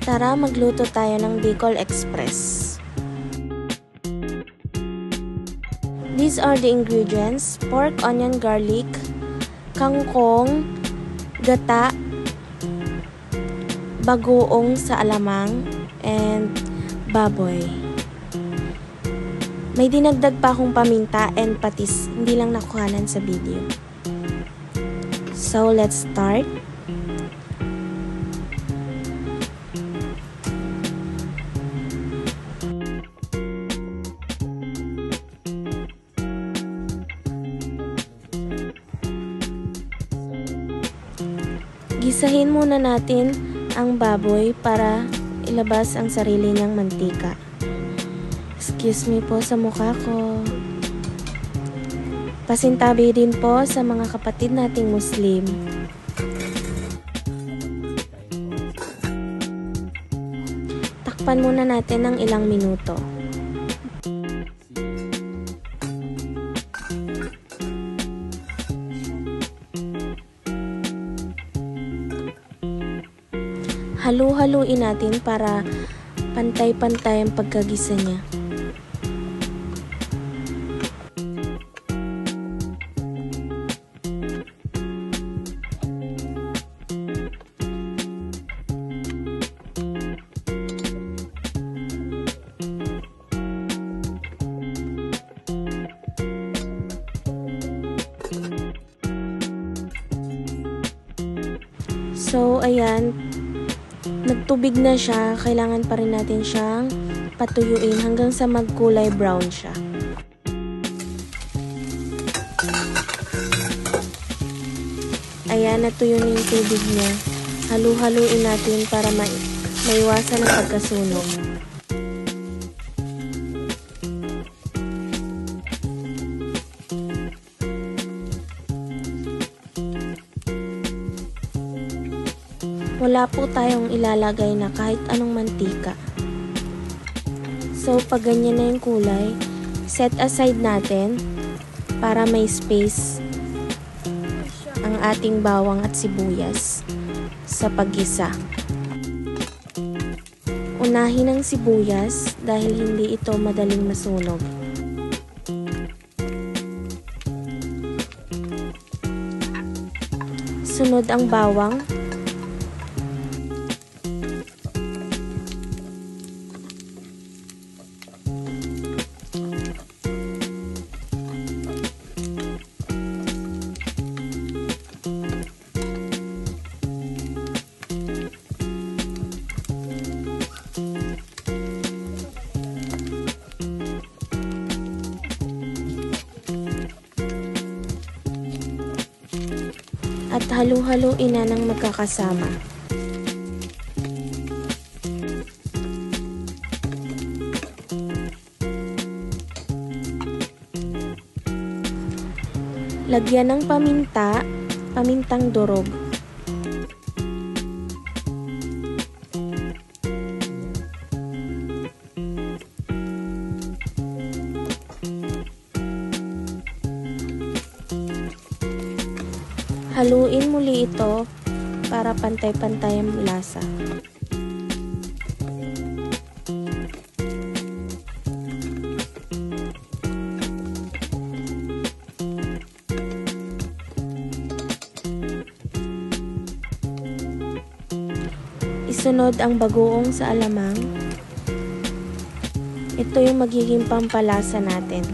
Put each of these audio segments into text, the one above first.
Tara, magluto tayo ng Bicol Express. These are the ingredients: pork, onion, garlic, kangkong, gata, bagoong sa alamang, and baboy. May dinagdag pa akong paminta and patis, hindi lang nakuhanan sa video. So, let's start. Gisahin muna natin ang baboy para ilabas ang sarili niyang mantika. Excuse me po sa mukha ko. Pasintabi din po sa mga kapatid nating Muslim. Takpan muna natin ng ilang minuto. Halu-haluin natin para pantay-pantay ang pagkagisa niya. So, ayan. Nagtubig na siya, kailangan pa rin natin siyang patuyuin hanggang sa magkulay brown siya. Ayan, natuyo na yung tubig niya. Halu-haluin natin para maiwasan ang pagkasunog. Wala po tayong ilalagay na kahit anong mantika. So, pag ganyan na yung kulay, set aside natin para may space ang ating bawang at sibuyas sa paggisa. Unahin ang sibuyas dahil hindi ito madaling masunog. Sunod ang bawang. At halu-haluin na ng magkakasama. Lagyan ng pamintang durog. Haluin muli ito para pantay-pantay ang lasa. Isunod ang bagoong sa alamang. Ito yung magiging pampalasa natin.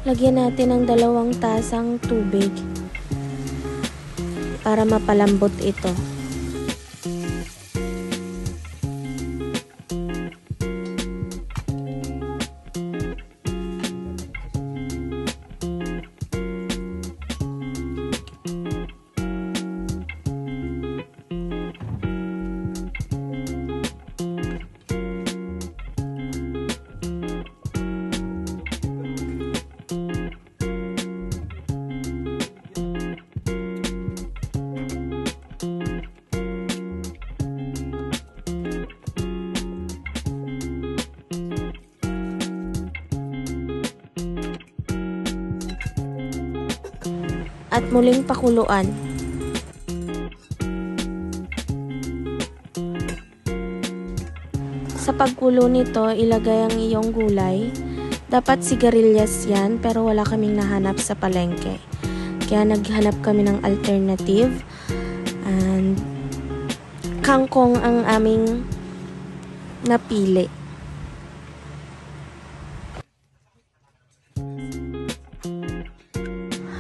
Lagyan natin ng 2 tasang tubig para mapalambot ito. at muling pakuluan. Sa pagkulo nito, ilagay ang iyong gulay. Dapat sigarilyas yan, pero wala kaming nahanap sa palengke. Kaya naghanap kami ng alternative. And kangkong ang aming napili.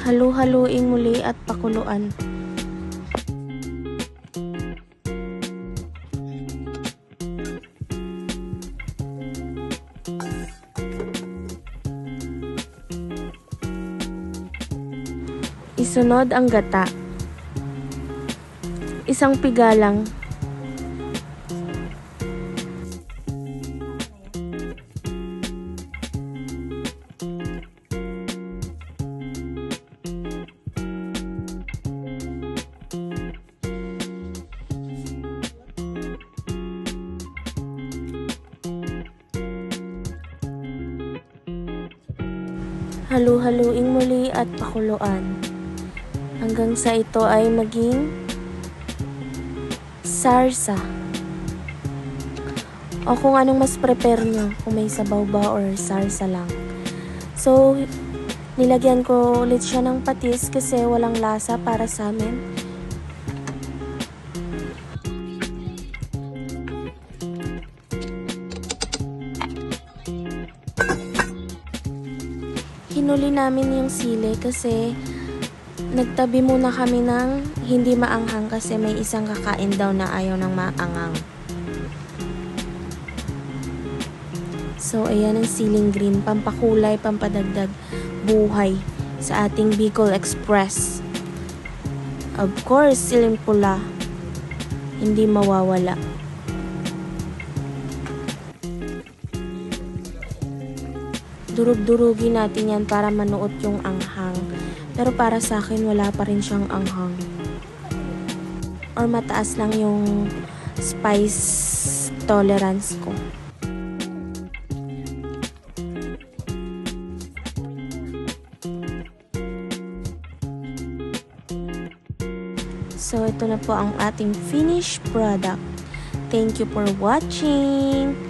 Halu-haluin muli at pakuluan. Isunod ang gata. Isang piga lang. Halu-haluin muli at pakuluan hanggang sa ito ay maging sarsa. O kung anong mas prepare nyo, kung may sabaw ba or sarsa lang. So, nilagyan ko ulit siya ng patis kasi walang lasa para sa amin. Hinuli namin yung sili kasi nagtabi muna kami ng hindi maanghang kasi may isang kakain daw na ayaw ng maanghang. So, ayan ang siling green. Pampakulay, pampadagdag buhay sa ating Bicol Express. Of course, siling pula. Hindi mawawala. Durug-durugin natin yan para manuot yung anghang. Pero para sa akin, wala pa rin siyang anghang. Or mataas lang yung spice tolerance ko. So, ito na po ang ating finished product. Thank you for watching!